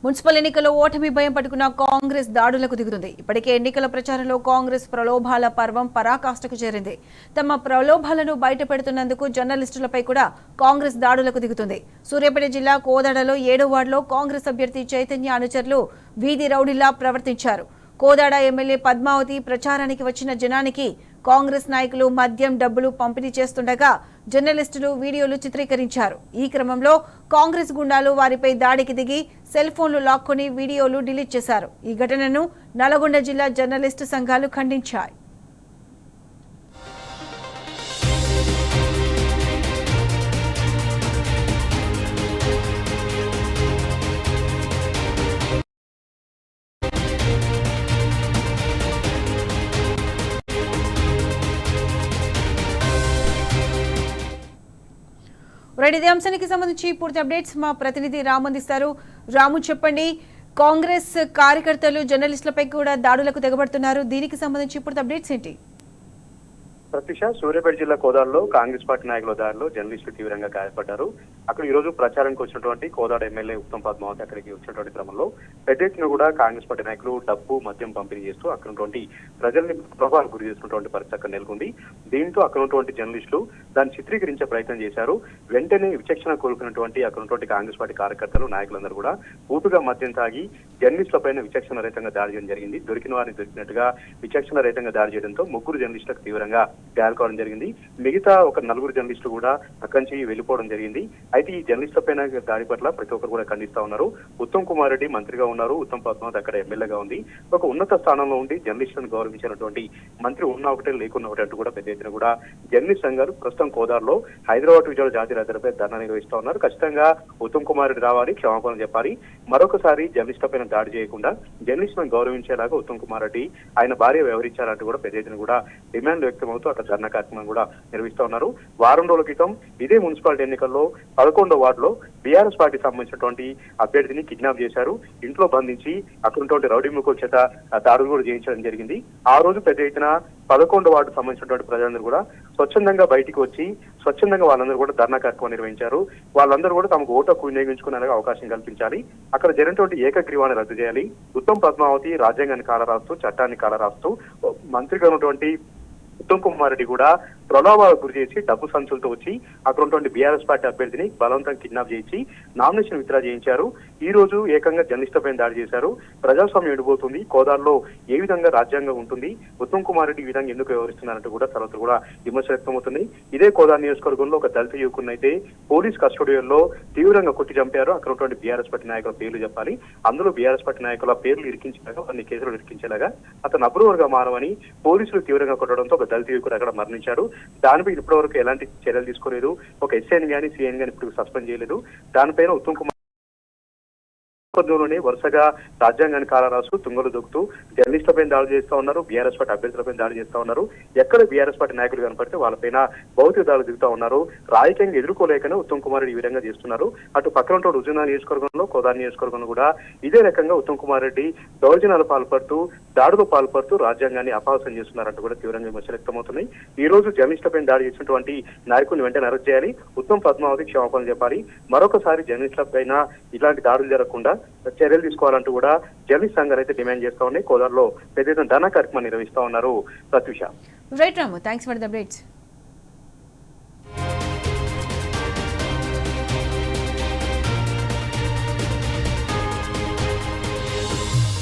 Municipal ఎన్నికల్లో ఓటమి భయం పట్టుకున్న కాంగ్రెస్ దాడులకు దిగుతుంది. ఇప్పటికే ఎన్నికల ప్రచారంలో కాంగ్రెస్ ప్రలోభాల పర్వం పరాకాష్ఠకు చేరింది. తమ ప్రలోభాలను బయటపెడుతున్నందుకు జర్నలిస్టులపై కూడా కాంగ్రెస్ దాడులకు దిగుతుంది. సూర్యాపేట జిల్లా కోదాడలో 7వ వార్డులో కాంగ్రెస్ అభ్యర్థి చైతన్య అనుచరులు వీధి రౌడీలా ప్రవర్తించారు. కోదాడ ఎమ్మెల్యే పద్మావతి ప్రచారానికి వచ్చిన జనానికి కాంగ్రెస్ నాయకులు మద్యం డబ్బులు పంపిణీ చేస్తుండగా జర్నలిస్టులు వీడియోలు చిత్రీకరించారు. ఈ క్రమంలో కాంగ్రెస్ గుండాలు వారిపై దాడికి దిగి సెల్ ఫోన్లు లాక్కొని వీడియోలు డిలీట్ చేశారు. ఈ ఘటనను నల్గొండ జిల్లా జర్నలిస్టు సంఘాలు ఖండించాయి. ఇదే అంశానికి సంబంధించి పూర్తి అప్డేట్స్ మా ప్రతినిధి రాము అందిస్తారు. రాము, చెప్పండి, కాంగ్రెస్ కార్యకర్తలు జర్నలిస్టులపై కూడా దాడులకు తెగబడుతున్నారు. దీనికి సంబంధించి పూర్తి అప్డేట్స్ ఏంటి? ప్రత్యూష, సూర్యాపేట జిల్లా కోదాడలో కాంగ్రెస్ పార్టీ నాయకుల దారిలో జర్నలిస్టులు తీవ్రంగా గాయపడ్డారు. అక్కడ ఈ రోజు ప్రచారానికి వచ్చినటువంటి కోదాడ ఎమ్మెల్యే ఉత్తమ్ పద్మావతి అక్కడికి వచ్చినటువంటి క్రమంలో పెద్ద ఎత్తున కూడా కాంగ్రెస్ పార్టీ నాయకులు డబ్బు మద్యం పంపిణీ చేస్తూ అక్కడ ఉన్నటువంటి ప్రజల్ని ప్రభావాలు గురి చేస్తున్నటువంటి పరిస్థితి అక్కడ నెలకొంది. దీంతో అక్కడ ఉన్నటువంటి జర్నలిస్టులు దాన్ని చిత్రీకరించే ప్రయత్నం చేశారు. వెంటనే విచక్షణ కోల్పోయినటువంటి అక్కడ ఉన్నటువంటి కాంగ్రెస్ పార్టీ కార్యకర్తలు నాయకులందరూ కూడా పూర్తిగా మద్యం తాగి జర్నలిస్టుల పైన విచక్షణ రహితంగా దాడి చేయడం జరిగింది. దొరికిన వారిని దొరికినట్టుగా విచక్షణ రహితంగా దాడి చేయడంతో ముగ్గురు జర్నలిస్టులకు తీవ్రంగా గాయాలుకోవడం జరిగింది. మిగతా ఒక 4 జర్నలిస్టులు కూడా అక్కడి నుంచి వెళ్ళిపోవడం జరిగింది. అయితే ఈ జర్నలిస్టుల పైన దాడి పట్ల ప్రతి ఒక్కరు కూడా ఖండిస్తా ఉన్నారు. ఉత్తమ్ కుమార్ రెడ్డి మంత్రిగా ఉన్నారు, ఉత్తమ్ పద్మావతి అక్కడ ఎమ్మెల్యేగా ఉంది. ఒక ఉన్నత స్థానంలో ఉండి జర్నలిస్టులను గౌరవించినటువంటి మంత్రి ఉన్న ఒకటే లేకున్న ఒకటి అంటూ కూడా పెద్ద ఎత్తున కూడా జర్నలిస్ట్ సంఘాలు ప్రస్తుతం కోదాడలో హైదరాబాద్ విజయవాడ జాతీయ రహదారిపై ధర్నా నిర్వహిస్తా ఉన్నారు. ఖచ్చితంగా ఉత్తమ్ కుమార్ రెడ్డి రావాలి, క్షమాపణ చెప్పాలి, మరొకసారి జర్నలిస్టుల పైన దాడి చేయకుండా జర్నలిస్టులను గౌరవించేలాగా ఉత్తమ్ కుమార్ రెడ్డి ఆయన భార్య వ్యవహరించాలంటూ కూడా పెద్ద ఎత్తున కూడా డిమాండ్ వ్యక్తమవుతూ అక్కడ ధర్నా కార్యక్రమం కూడా నిర్వహిస్తా ఉన్నారు. వారం రోజుల క్రితం ఇదే మున్సిపాలిటీ ఎన్నికల్లో 11వ వార్డులో బీఆర్ఎస్ పార్టీకి సంబంధించినటువంటి అభ్యర్థిని కిడ్నాప్ చేశారు. ఇంట్లో బంధించి అక్కడ ఉన్నటువంటి రౌడీ ముఖం చేత దాడులు కూడా చేయించడం జరిగింది. ఆ రోజు పెద్ద ఎత్తున 11వ వార్డు సంబంధించినటువంటి ప్రజలందరూ కూడా స్వచ్ఛందంగా బయటికి వచ్చి స్వచ్ఛందంగా వాళ్ళందరూ కూడా ధర్నా కార్యక్రమం నిర్వహించారు. వాళ్ళందరూ కూడా తమకు ఓటు హక్కు వినియోగించుకునే అవకాశం కల్పించాలి, అక్కడ జరిగినటువంటి ఏకగ్రీవాన్ని రద్దు చేయాలి, ఉత్తమ్ పద్మావతి రాజ్యాంగాన్ని కాలరాస్తూ చట్టాన్ని కాలరాస్తూ మంత్రిగా ఉన్నటువంటి ఉత్తమ్ కుమార్ రెడ్డి కూడా ప్రలోభాలకు గురి చేసి డబ్బు సంచులతో వచ్చి అక్కడ ఉన్నటువంటి బీఆర్ఎస్ పార్టీ అభ్యర్థిని బలవంతంగా కిడ్నాప్ చేయించి నామినేషన్ విత్డ్రా చేయించారు. ఈ రోజు ఏకంగా జర్నలిస్టులపై దాడి చేశారు. ప్రజాస్వామ్యం ఎడిపోతుంది, కోదాడలో ఏ విధంగా రాజ్యాంగం ఉంటుంది, ఉత్తమ్ కుమార్ రెడ్డి ఈ విధంగా ఎందుకు వ్యవహరిస్తున్నారంటూ కూడా సర్వత్రా కూడా విమర్శ వ్యక్తమవుతుంది. ఇదే కోదాడ నియోజకవర్గంలో ఒక దళిత యువకున్నైతే పోలీస్ కస్టోడియల్లో తీవ్రంగా కొట్టి చంపారు. అక్కడ ఉన్నటువంటి బీఆర్ఎస్ పార్టీ నాయకుల పేర్లు చెప్పాలి, అందులో బీఆర్ఎస్ పార్టీ నాయకుల పేర్లు ఇరికించేలాగా కొన్ని కేసులు ఇరికించేలాగా అతను అప్రూవర్గా మారమని పోలీసులు తీవ్రంగా కొట్టడంతో ఒక దళిత యువకుడు అక్కడ మరణించారు. దానిపై ఇప్పటి వరకు ఎలాంటి చర్యలు తీసుకోలేదు. ఒక ఎస్ఐని కానీ సిఐని కానీ ఇప్పుడు సస్పెండ్ చేయలేదు. దానిపైన ఉత్తమ్ కుమార్ లోనే వరుసగా రాజ్యాంగాన్ని కాలరాస్తూ తుంగలు దొక్కుతూ జర్నలిస్టులపై దాడి చేస్తా ఉన్నారు, బీఆర్ఎస్ పార్టీ అభ్యర్థులపై దాడి చేస్తా ఉన్నారు. ఎక్కడ బీఆర్ఎస్ పార్టీ నాయకులు కనపడితే వాళ్ళపైన భౌతిక దాడులు దిగుతా ఉన్నారు. రాజకీయంగా ఎదుర్కోలేకనే ఉత్తమ్ కుమార్ రెడ్డి ఈ విధంగా చేస్తున్నారు. అటు పక్కన హుజూర్నగర్ నియోజకవర్గంలో కోదాడ నియోజకవర్గంలో కూడా ఇదే రకంగా ఉత్తమ్ కుమార్ రెడ్డి దౌర్జన్యాలు పాల్పడుతూ దాడులు పాల్పడుతూ రాజ్యాంగాన్ని అపహాస్యం చేస్తున్నారంటూ కూడా తీవ్రంగా విమర్శలు వ్యక్తమవుతున్నాయి. ఈ రోజు జర్నలిస్టులపై దాడి చేసినటువంటి నాయకుడిని వెంటనే అరెస్ట్ చేయాలి, ఉత్తమ్ పద్మావతి క్షమాపణ చెప్పాలి, మరొకసారి జర్నలిస్టులపైన ఇలాంటి దాడులు జరగకుండా చర్యలు తీసుకోవాలంటూ కూడా జర్నలిస్ట్ సంఘాలు అయితే డిమాండ్ చేస్తా ఉన్నాయి. కోదాడలో పెద్ద ఎత్తున ధర్నా కార్యక్రమం నిర్వహిస్తా ఉన్నారు. Pratyusha. Right Ramu, thanks for the updates.